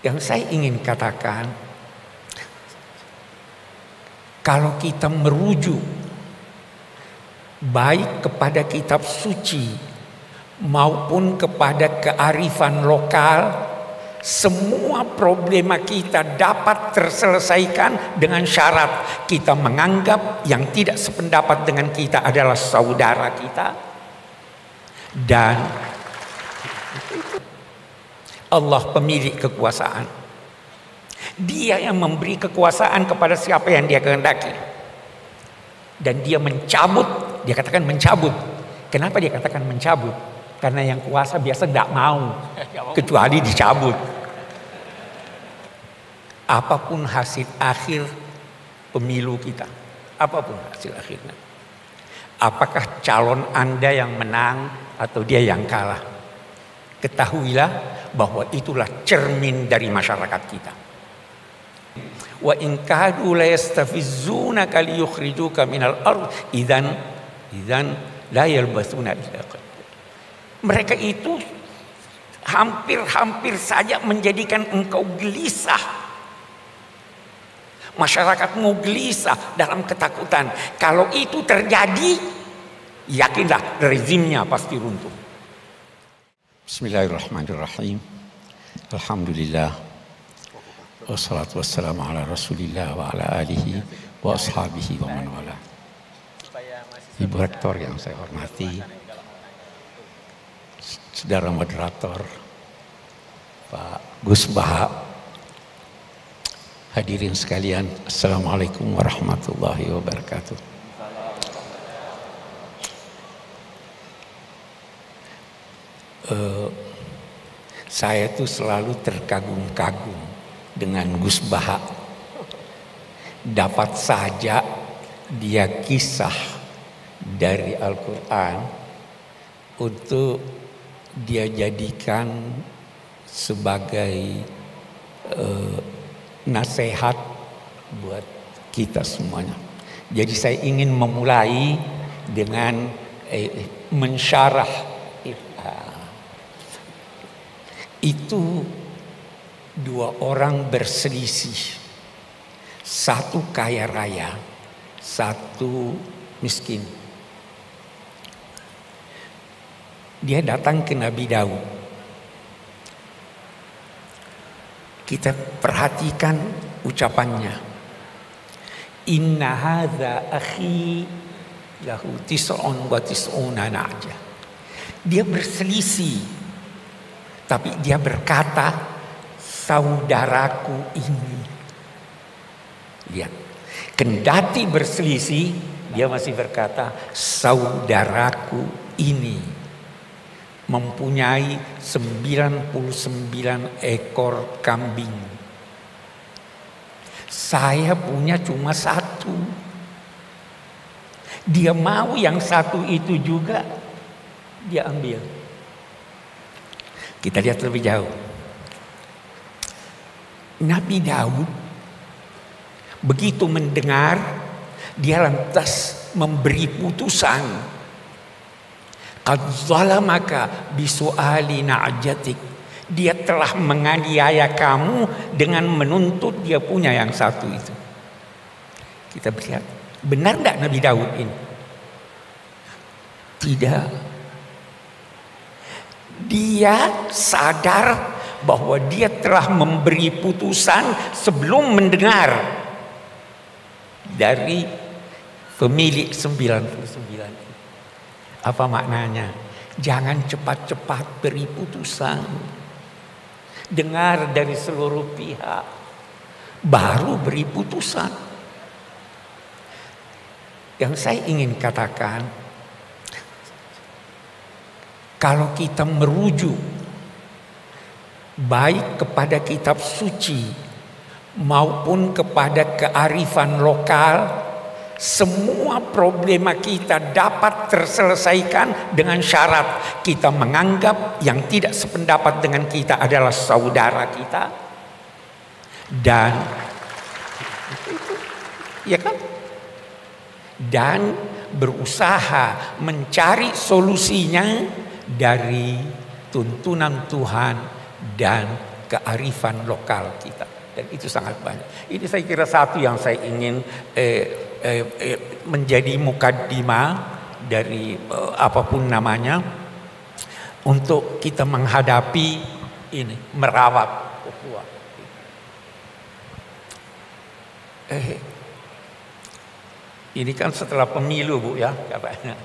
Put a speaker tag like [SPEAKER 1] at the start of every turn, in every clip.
[SPEAKER 1] Yang saya ingin katakan, kalau kita merujuk baik kepada kitab suci maupun kepada kearifan lokal, semua problema kita dapat terselesaikan dengan syarat kita menganggap yang tidak sependapat dengan kita adalah saudara kita, dan Allah pemilik kekuasaan. Dia yang memberi kekuasaan kepada siapa yang dia kehendaki. Dan dia mencabut, dia katakan mencabut. Kenapa dia katakan mencabut? Karena yang kuasa biasa tidak mau, kecuali dicabut. Apapun hasil akhir pemilu kita, apapun hasil akhirnya. Apakah calon Anda yang menang atau dia yang kalah? Ketahuilah bahwa itulah cermin dari masyarakat kita. Wa in kadu la yastafizzunaka liyukhrijuka minal ardh idzan la yalbasuna illa qalil. Mereka itu hampir saja menjadikan engkau gelisah. Masyarakatmu gelisah dalam ketakutan. Kalau itu terjadi, yakinlah rezimnya pasti runtuh. Bismillahirrahmanirrahim. Alhamdulillah. Wassalatu wassalamu ala Rasulillah wa ala alihi wa ashabihi wa man wala. Ibu Rektor yang saya hormati, saudara moderator, Pak Gus Baha, hadirin sekalian, assalamualaikum warahmatullahi wabarakatuh. Saya tuh selalu terkagum-kagum dengan Gus Baha. Dapat saja dia kisah dari Al-Quran untuk dia jadikan sebagai nasihat buat kita semuanya. Jadi saya ingin memulai dengan mensyarah itu. Dua orang berselisih, satu kaya raya, satu miskin. Dia datang ke Nabi Daud. Kita perhatikan ucapannya. Inna hadza akhi lahu tis'un wa tis'una na'jah. Dia berselisih, tapi dia berkata, saudaraku ini. Lihat, kendati berselisih, dia masih berkata, saudaraku ini mempunyai 99 ekor kambing. Saya punya cuma satu. Dia mau yang satu itu juga, dia ambil. Kita lihat lebih jauh. Nabi Daud begitu mendengar, dia lantas memberi putusan. Qad zalamaka bisu'ali na'jatik. Dia telah menganiaya kamu dengan menuntut dia punya yang satu itu. Kita lihat, benar enggak Nabi Daud ini? Tidak. Dia sadar bahwa dia telah memberi putusan sebelum mendengar dari pemilik 99. Apa maknanya? Jangan cepat-cepat beri putusan. Dengar dari seluruh pihak, baru beri putusan. Yang saya ingin katakan, kalau kita merujuk baik kepada kitab suci maupun kepada kearifan lokal, semua problema kita dapat terselesaikan dengan syarat kita menganggap yang tidak sependapat dengan kita adalah saudara kita, dan ya kan, dan berusaha mencari solusinya dari tuntunan Tuhan dan kearifan lokal kita. Dan itu sangat banyak. Ini saya kira satu yang saya ingin menjadi mukaddimah dari apapun namanya, untuk kita menghadapi ini, merawat ukhuwah. Ini kan setelah pemilu, Bu, ya katanya.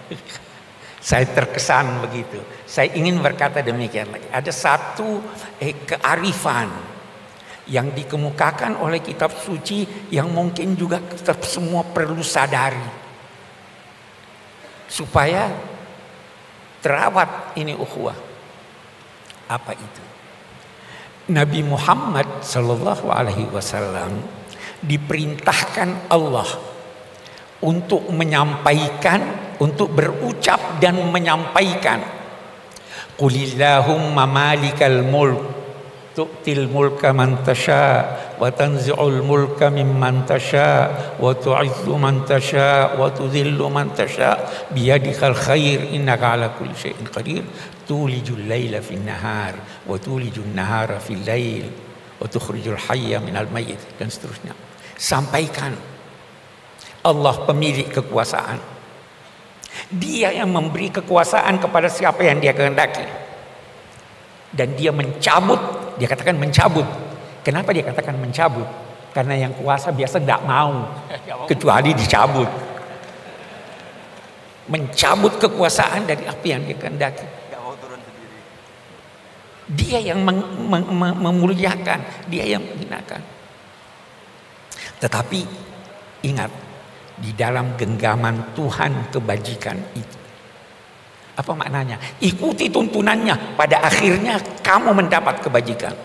[SPEAKER 1] Saya terkesan begitu. Saya ingin berkata demikian lagi. Ada satu kearifan yang dikemukakan oleh kitab suci yang mungkin juga kita semua perlu sadari supaya terawat ini ukhuwah. Apa itu? Nabi Muhammad sallallahu alaihi wasallam diperintahkan Allah untuk menyampaikan, untuk berucap dan menyampaikan, Qulillahumma malikal mulk tu'til mulka man tasha wa tanzi'ul mulka mimman tasha wa tu'izzu man tasha wa tudhillu man tasha biyadikal khair innaka ala kulli syai'in qadir tulijul laila fin nahar wa tulijun nahara fil lail wa tukhrijul hayya minal mayyit, dan seterusnya. Sampaikan, Allah pemilik kekuasaan. Dia yang memberi kekuasaan kepada siapa yang dia kehendaki. Dan dia mencabut, dia katakan mencabut. Kenapa dia katakan mencabut? Karena yang kuasa biasa tidak mau, kecuali dicabut. Mencabut kekuasaan dari apa yang dia kehendaki. Dia yang memuliakan, dia yang menghinakan. Tetapi ingat, di dalam genggaman Tuhan kebajikan itu, apa maknanya? Ikuti tuntunannya, pada akhirnya kamu mendapat kebajikan.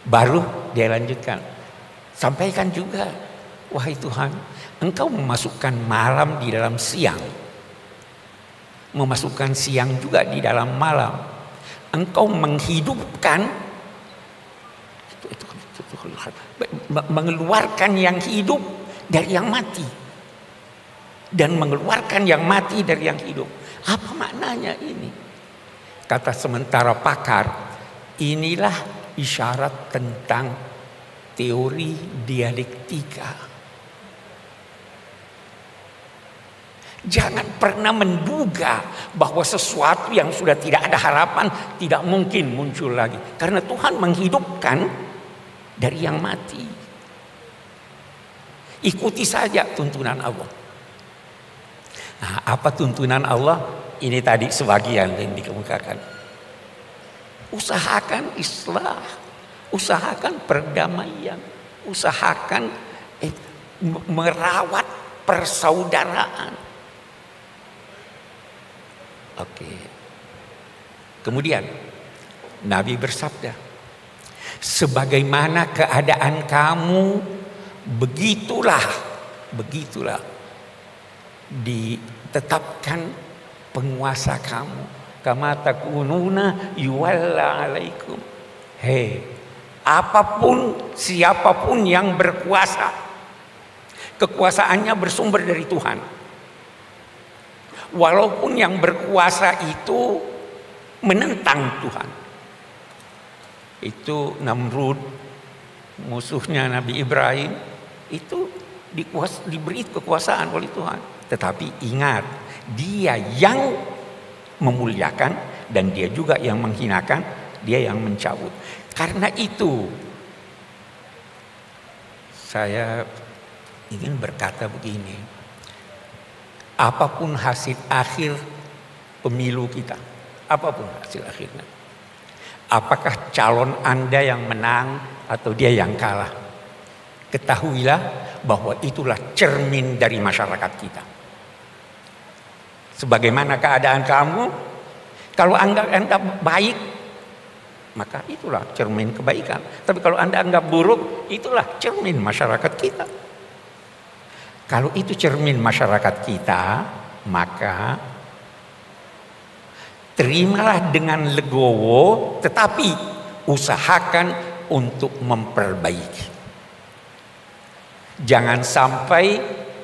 [SPEAKER 1] Baru dia lanjutkan, sampaikan juga, wahai Tuhan, Engkau memasukkan malam di dalam siang, memasukkan siang juga di dalam malam. Engkau menghidupkan, mengeluarkan yang hidup dari yang mati, dan mengeluarkan yang mati dari yang hidup. Apa maknanya ini? Kata sementara pakar, inilah isyarat tentang teori dialektika. Jangan pernah menduga bahwa sesuatu yang sudah tidak ada harapan tidak mungkin muncul lagi. Karena Tuhan menghidupkan dari yang mati. Ikuti saja tuntunan Allah. Nah, apa tuntunan Allah? Ini tadi sebagian yang dikemukakan. Usahakan islah, usahakan perdamaian, usahakan merawat persaudaraan. Oke. Kemudian Nabi bersabda, sebagaimana keadaan kamu, begitulah ditetapkan penguasa kamu. Kama takununa yuwalla alaikum. Hei, apapun, siapapun yang berkuasa, kekuasaannya bersumber dari Tuhan. Walaupun yang berkuasa itu menentang Tuhan. Itu Namrud, musuhnya Nabi Ibrahim, itu diberi kekuasaan oleh Tuhan. Tetapi ingat, dia yang memuliakan dan dia juga yang menghinakan, dia yang mencabut. Karena itu saya ingin berkata begini, apapun hasil akhir pemilu kita, apapun hasil akhirnya, apakah calon Anda yang menang atau dia yang kalah, ketahuilah bahwa itulah cermin dari masyarakat kita. Sebagaimana keadaan kamu, kalau Anda baik, maka itulah cermin kebaikan. Tapi kalau Anda anggap buruk, itulah cermin masyarakat kita. Kalau itu cermin masyarakat kita, maka terimalah dengan legowo, tetapi usahakan untuk memperbaiki. Jangan sampai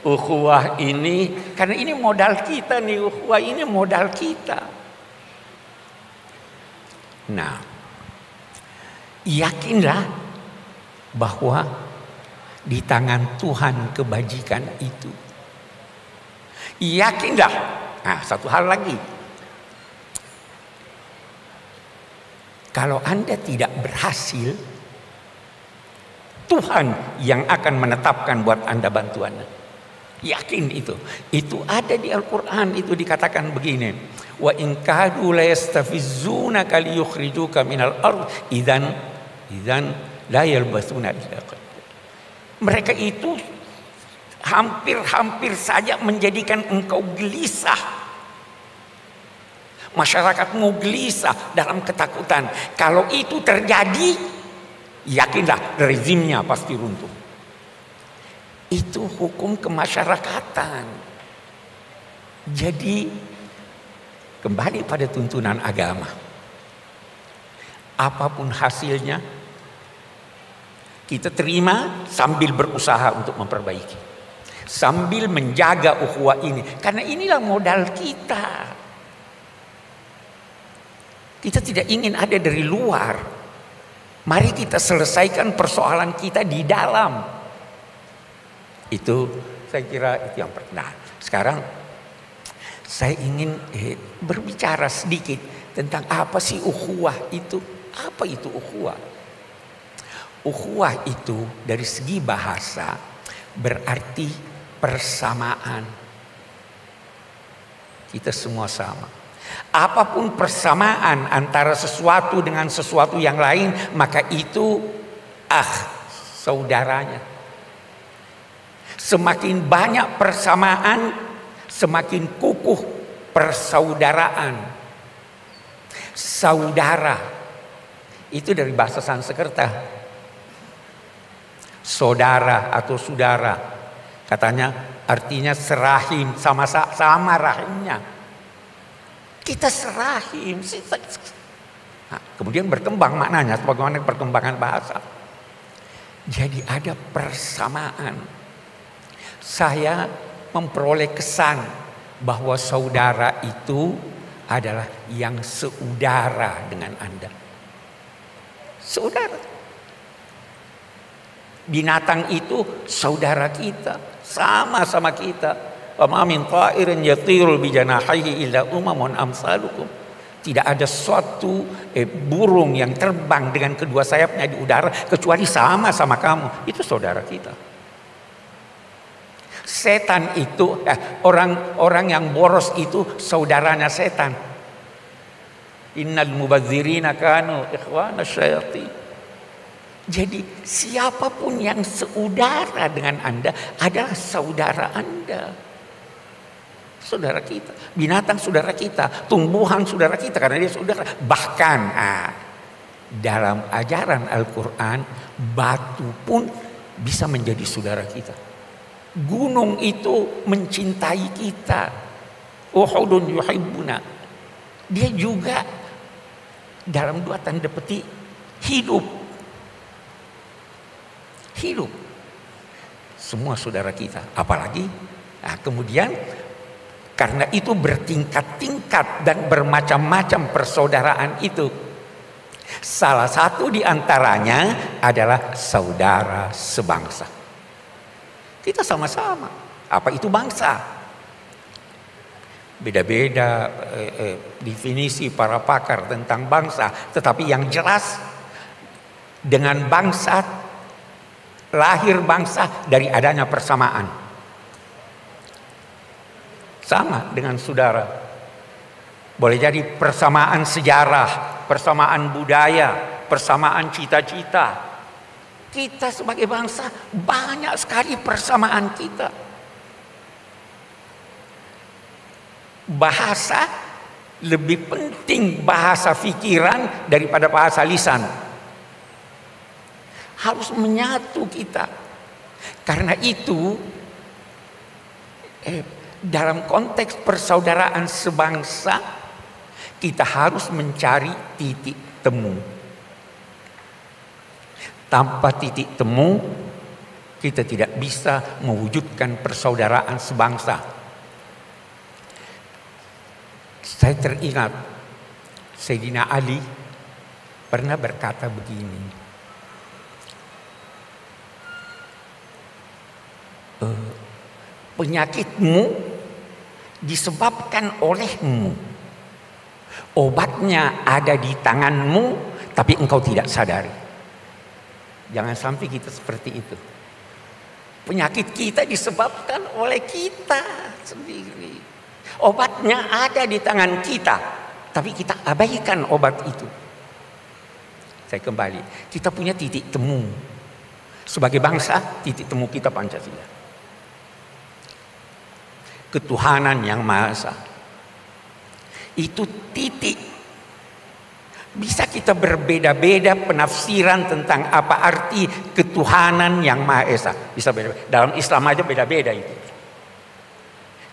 [SPEAKER 1] ukhuwah ini, karena ini modal kita nih, ukhuwah ini modal kita. Nah, Yakinlah bahwa di tangan Tuhan kebajikan itu. Yakinlah. Nah, satu hal lagi. Kalau Anda tidak berhasil, Tuhan yang akan menetapkan buat Anda bantuan. Yakin itu. Itu ada di Al-Quran, itu dikatakan begini. Wa in kadu la yastafizzunaka liyukhrijuka minal ard idzan la yalbasuna illa qalil. Mereka itu hampir saja menjadikan engkau gelisah. Masyarakatmu gelisah dalam ketakutan. Kalau itu terjadi, yakinlah rezimnya pasti runtuh. Itu hukum kemasyarakatan. Jadi kembali pada tuntunan agama. Apapun hasilnya, kita terima sambil berusaha untuk memperbaiki. Sambil menjaga ukhuwah ini. Karena inilah modal kita. Kita tidak ingin ada dari luar. Mari kita selesaikan persoalan kita di dalam. Itu saya kira itu yang pertama. Nah, sekarang saya ingin berbicara sedikit tentang apa sih ukhuwah itu. Apa itu ukhuwah? Ukhuwah itu dari segi bahasa berarti persamaan. Kita semua sama. Apapun persamaan antara sesuatu dengan sesuatu yang lain, maka itu saudaranya. Semakin banyak persamaan, semakin kukuh persaudaraan. Saudara itu dari bahasa Sanskerta. Saudara atau saudara, katanya artinya serahim, sama rahimnya. Kita serahim. Nah, kemudian berkembang maknanya sebagaimana perkembangan bahasa. Jadi ada persamaan. Saya memperoleh kesan bahwa saudara itu adalah yang seudara dengan Anda. Saudara. Binatang itu saudara kita, sama-sama kita. Wa ma min ta'irin yatiru bi janahihi illa umamun amsalukum. Tidak ada suatu burung yang terbang dengan kedua sayapnya di udara kecuali sama-sama kamu. Itu saudara kita. Setan itu orang yang boros itu saudaranya setan. Innal mubadzirina kanu ikhwana syayatin. Jadi siapapun yang seudara dengan Anda adalah saudara Anda. Saudara kita, binatang saudara kita, tumbuhan saudara kita karena dia saudara. Bahkan dalam ajaran Al-Quran, batu pun bisa menjadi saudara kita. Gunung itu mencintai kita. Uhudun yuhibbuna. Dia juga dalam dua tanda petik hidup. Semua saudara kita. Apalagi kemudian karena itu bertingkat-tingkat dan bermacam-macam persaudaraan itu. Salah satu di antaranya adalah saudara sebangsa. Kita sama-sama. Apa itu bangsa? Beda-beda definisi para pakar tentang bangsa. Tetapi yang jelas dengan bangsa, lahir bangsa dari adanya persamaan. Sama dengan saudara. Boleh jadi persamaan sejarah, persamaan budaya, persamaan cita-cita. Kita sebagai bangsa banyak sekali persamaan kita. Bahasa lebih penting bahasa pikiran daripada bahasa lisan. Harus menyatu kita. Karena itu dalam konteks persaudaraan sebangsa kita harus mencari titik temu. Tanpa titik temu, kita tidak bisa mewujudkan persaudaraan sebangsa. Saya teringat Sayyidina Ali pernah berkata begini, penyakitmu disebabkan olehmu, obatnya ada di tanganmu, tapi engkau tidak sadari. Jangan sampai kita seperti itu. Penyakit kita disebabkan oleh kita sendiri. Obatnya ada di tangan kita, tapi kita abaikan obat itu. Saya kembali, kita punya titik temu. Sebagai bangsa, titik temu kita Pancasila. Ketuhanan yang Maha Esa. Itu titik. Bisa kita berbeda-beda penafsiran tentang apa arti ketuhanan yang Maha Esa. Bisa beda. Dalam Islam aja beda-beda itu.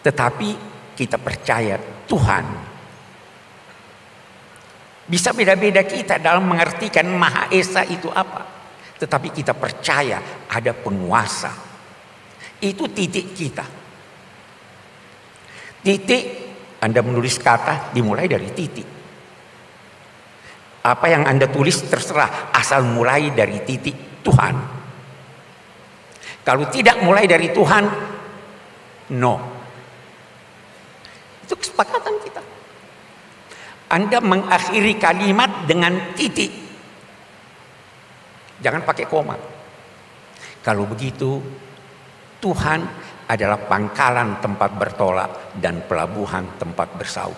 [SPEAKER 1] Tetapi kita percaya Tuhan. Bisa beda-beda kita dalam mengartikan Maha Esa itu apa. Tetapi kita percaya ada penguasa. Itu titik kita. Titik, Anda menulis kata dimulai dari titik. Apa yang Anda tulis terserah, asal mulai dari titik Tuhan. Kalau tidak mulai dari Tuhan, no. Itu kesepakatan kita. Anda mengakhiri kalimat dengan titik. Jangan pakai koma. Kalau begitu, Tuhan adalah pangkalan tempat bertolak dan pelabuhan tempat bersau.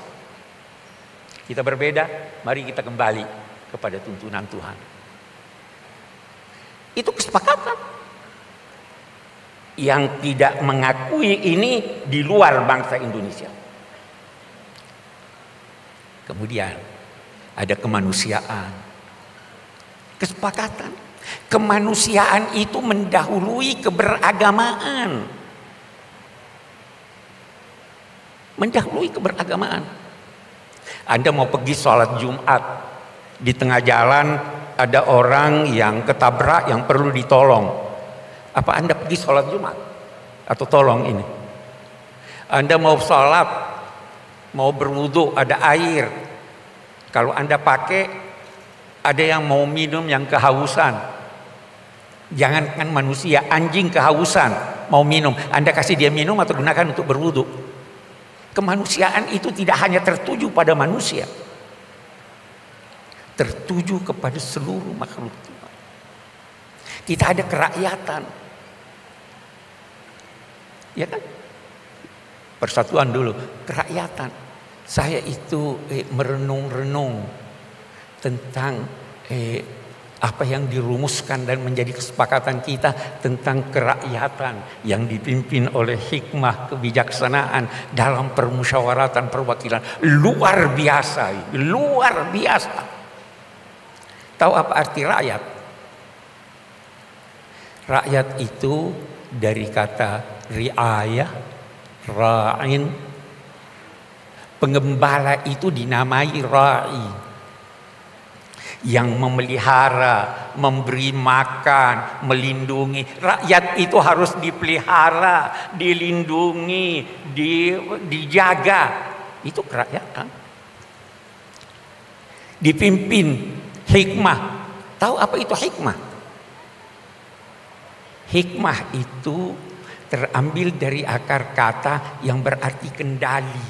[SPEAKER 1] Kita berbeda, mari kita kembali kepada tuntunan Tuhan. Itu kesepakatan. Yang tidak mengakui ini di luar bangsa Indonesia. Kemudian ada kemanusiaan. Kesepakatan. Kemanusiaan itu mendahului keberagamaan. Mendahului keberagamaan. Anda mau pergi sholat Jumat, di tengah jalan ada orang yang ketabrak yang perlu ditolong. Apa Anda pergi sholat Jumat? Atau tolong ini? Anda mau sholat, mau berwudu, ada air. Kalau Anda pakai, ada yang mau minum yang kehausan. Jangankan manusia, anjing kehausan mau minum. Anda kasih dia minum atau gunakan untuk berwudu. Kemanusiaan itu tidak hanya tertuju pada manusia, tertuju kepada seluruh makhluk Tuhan. Kita ada kerakyatan, ya kan? Persatuan dulu, kerakyatan. Saya itu merenung-renung tentang apa yang dirumuskan dan menjadi kesepakatan kita tentang kerakyatan yang dipimpin oleh hikmah kebijaksanaan dalam permusyawaratan perwakilan. Luar biasa, luar biasa. Tahu apa arti rakyat? Rakyat itu dari kata riayah, ra'in. Pengembala itu dinamai ra'i. Yang memelihara, memberi makan, melindungi. Rakyat itu harus dipelihara, dilindungi, dijaga. Itu kerakyatan. Dipimpin hikmah. Tahu apa itu hikmah? Hikmah itu terambil dari akar kata yang berarti kendali.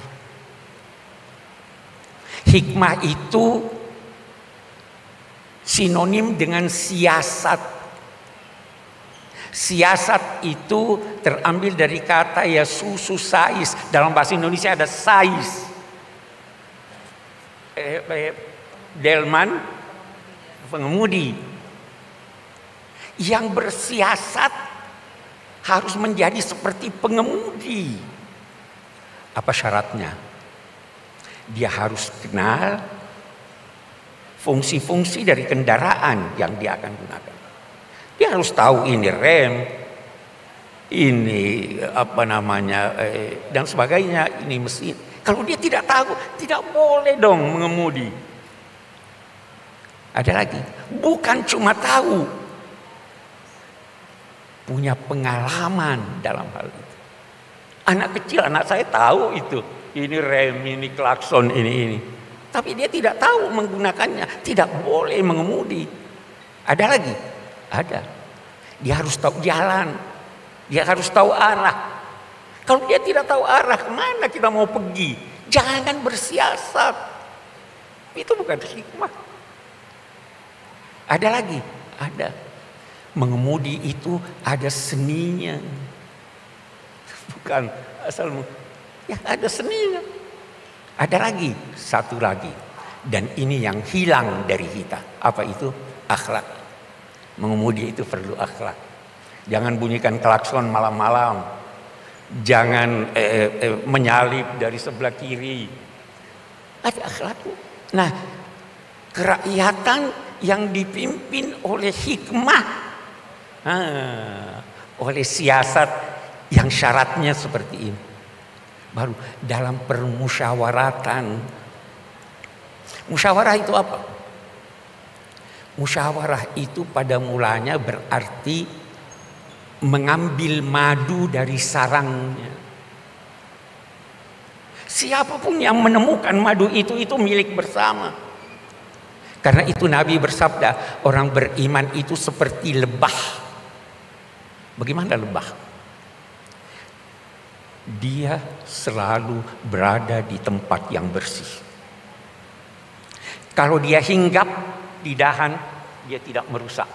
[SPEAKER 1] Hikmah itu sinonim dengan siasat. Siasat itu terambil dari kata ya susu sais. Dalam bahasa Indonesia ada sais. Delman, pengemudi. Yang bersiasat harus menjadi seperti pengemudi. Apa syaratnya? Dia harus kenal fungsi-fungsi dari kendaraan yang dia akan gunakan. Dia harus tahu ini rem, ini apa namanya dan sebagainya, ini mesin. Kalau dia tidak tahu, tidak boleh dong mengemudi. Ada lagi, bukan cuma tahu, punya pengalaman dalam hal itu. Anak kecil, anak saya tahu itu. Ini rem, ini klakson, ini. Tapi dia tidak tahu menggunakannya, tidak boleh mengemudi. Ada lagi? Ada. Dia harus tahu jalan, dia harus tahu arah. Kalau dia tidak tahu arah, kemana kita mau pergi? Jangan bersiasat. Itu bukan hikmah. Ada lagi? Ada. Mengemudi itu ada seninya. Bukan asal, ya ada seninya. Ada lagi, satu lagi. Dan ini yang hilang dari kita. Apa itu? Akhlak. Mengemudi itu perlu akhlak. Jangan bunyikan klakson malam-malam. Jangan menyalip dari sebelah kiri. Ada akhlak. Nah, kerakyatan yang dipimpin oleh hikmah, oleh siasat yang syaratnya seperti ini. Baru dalam permusyawaratan. Musyawarah itu apa? Musyawarah itu pada mulanya berarti mengambil madu dari sarangnya. Siapapun yang menemukan madu itu milik bersama. Karena itu Nabi bersabda, orang beriman itu seperti lebah. Bagaimana lebah? Dia selalu berada di tempat yang bersih. Kalau dia hinggap di dahan, dia tidak merusak.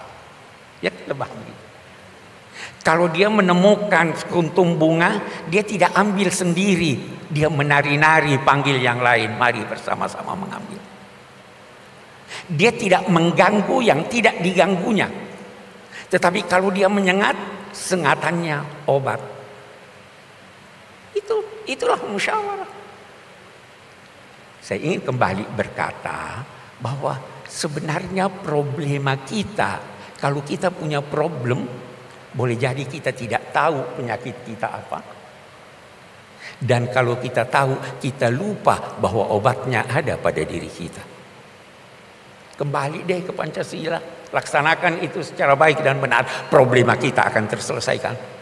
[SPEAKER 1] Ya, lebah begitu. Kalau dia menemukan kuntum bunga, dia tidak ambil sendiri. Dia menari-nari panggil yang lain, mari bersama-sama mengambil. Dia tidak mengganggu yang tidak diganggunya. Tetapi kalau dia menyengat, sengatannya obat. Itulah musyawarah. Saya ingin kembali berkata bahwa sebenarnya problema kita, kalau kita punya problem, boleh jadi kita tidak tahu penyakit kita apa. Dan kalau kita tahu, kita lupa bahwa obatnya ada pada diri kita. Kembali deh ke Pancasila, laksanakan itu secara baik dan benar, problema kita akan terselesaikan.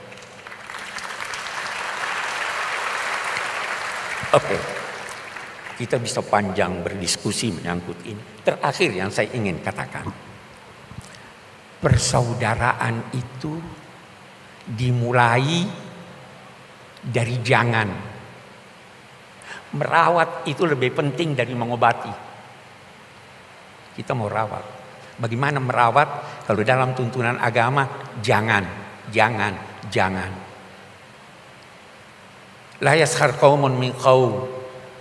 [SPEAKER 1] Oke, kita bisa panjang berdiskusi menyangkut ini. Terakhir yang saya ingin katakan, persaudaraan itu dimulai dari jangan. Merawat itu lebih penting dari mengobati. Kita mau rawat. Bagaimana merawat? Kalau dalam tuntunan agama, jangan. La yaskhar qaumun min qaum.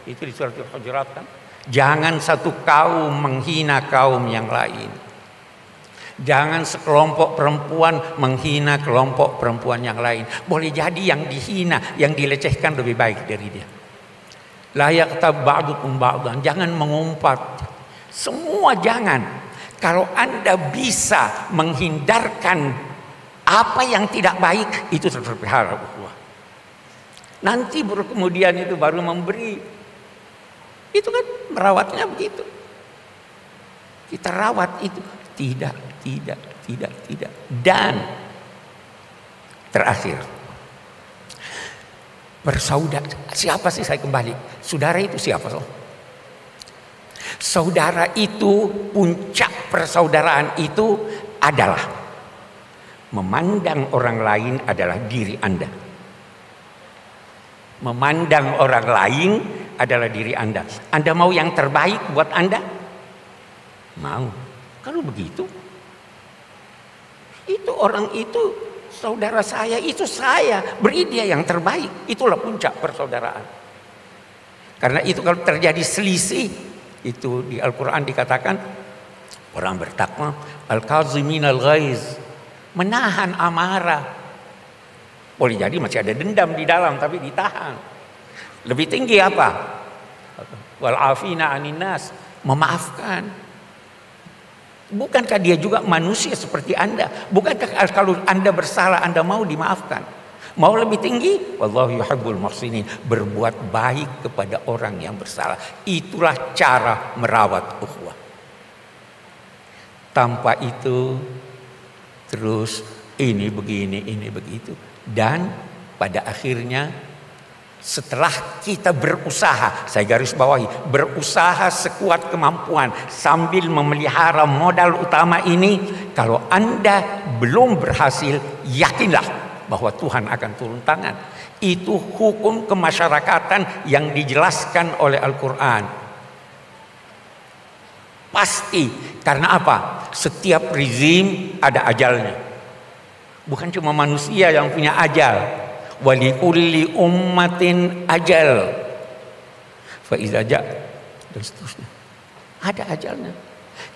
[SPEAKER 1] Itu di surat Al-Hujurat kan? Jangan satu kaum menghina kaum yang lain. Jangan sekelompok perempuan menghina kelompok perempuan yang lain. Boleh jadi yang dihina, yang dilecehkan lebih baik dari dia. La yaqtab ba'dukum ba'dan. Jangan mengumpat. Semua jangan. Kalau Anda bisa menghindarkan apa yang tidak baik, itu terpelihara ukhuwah. Nanti baru kemudian itu baru memberi. Itu kan merawatnya begitu. Kita rawat itu. Tidak. Dan terakhir, bersaudara. Siapa sih, saya kembali? Saudara itu siapa? Saudara itu, puncak persaudaraan itu adalah memandang orang lain adalah diri Anda. Memandang orang lain adalah diri Anda. Anda mau yang terbaik buat Anda? Mau. Kalau begitu, itu orang itu saudara saya, itu saya, beri dia yang terbaik. Itulah puncak persaudaraan. Karena itu kalau terjadi selisih, itu di Al-Quran dikatakan orang bertakwa, al-kaziminal ghaiz, menahan amarah. Boleh jadi masih ada dendam di dalam tapi ditahan. Lebih tinggi apa? Wal afina anin nas, memaafkan. Bukankah dia juga manusia seperti Anda? Bukankah kalau Anda bersalah Anda mau dimaafkan? Mau lebih tinggi? Wallahu yuhibbul muhsinin, berbuat baik kepada orang yang bersalah. Itulah cara merawat ukhuwah. Tanpa itu terus ini begini, ini begitu. Dan pada akhirnya Setelah kita berusaha, saya garis bawahi, berusaha sekuat kemampuan sambil memelihara modal utama ini, kalau Anda belum berhasil, yakinlah bahwa Tuhan akan turun tangan. Itu hukum kemasyarakatan yang dijelaskan oleh Al-Quran. Pasti, karena apa? Setiap rezim ada ajalnya. Bukan cuma manusia yang punya ajal. Walikulli ummatin ajal fa iza ja, dan seterusnya. Ada ajalnya.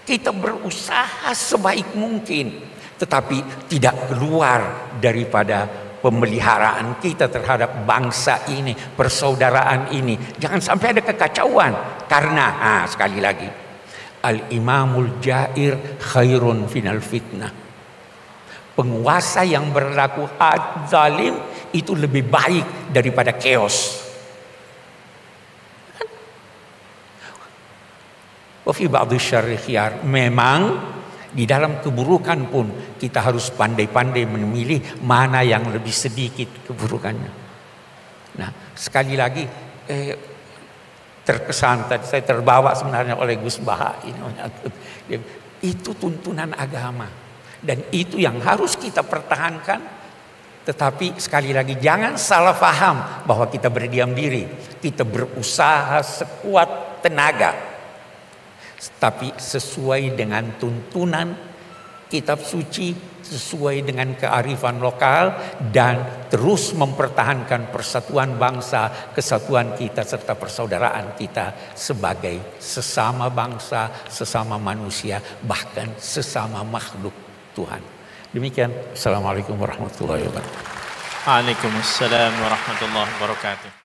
[SPEAKER 1] Kita berusaha sebaik mungkin, tetapi tidak keluar daripada pemeliharaan kita terhadap bangsa ini, persaudaraan ini. Jangan sampai ada kekacauan. Karena sekali lagi, al-imamul jair khairun final fitnah. Penguasa yang berlaku zalim itu lebih baik daripada chaos. Wa fi ba'dhi syarri khiyar. Memang di dalam keburukan pun kita harus pandai-pandai memilih mana yang lebih sedikit keburukannya. Nah, sekali lagi terkesan tadi saya terbawa sebenarnya oleh Gus Baha ini. Itu tuntunan agama. Dan itu yang harus kita pertahankan. Tetapi sekali lagi jangan salah paham bahwa kita berdiam diri. Kita berusaha sekuat tenaga. Tapi sesuai dengan tuntunan kitab suci, sesuai dengan kearifan lokal, dan terus mempertahankan persatuan bangsa, kesatuan kita serta persaudaraan kita sebagai sesama bangsa, sesama manusia, bahkan sesama makhluk Tuhan. Demikian. Assalamualaikum warahmatullahi wabarakatuh.
[SPEAKER 2] Waalaikumsalam warahmatullahi wabarakatuh.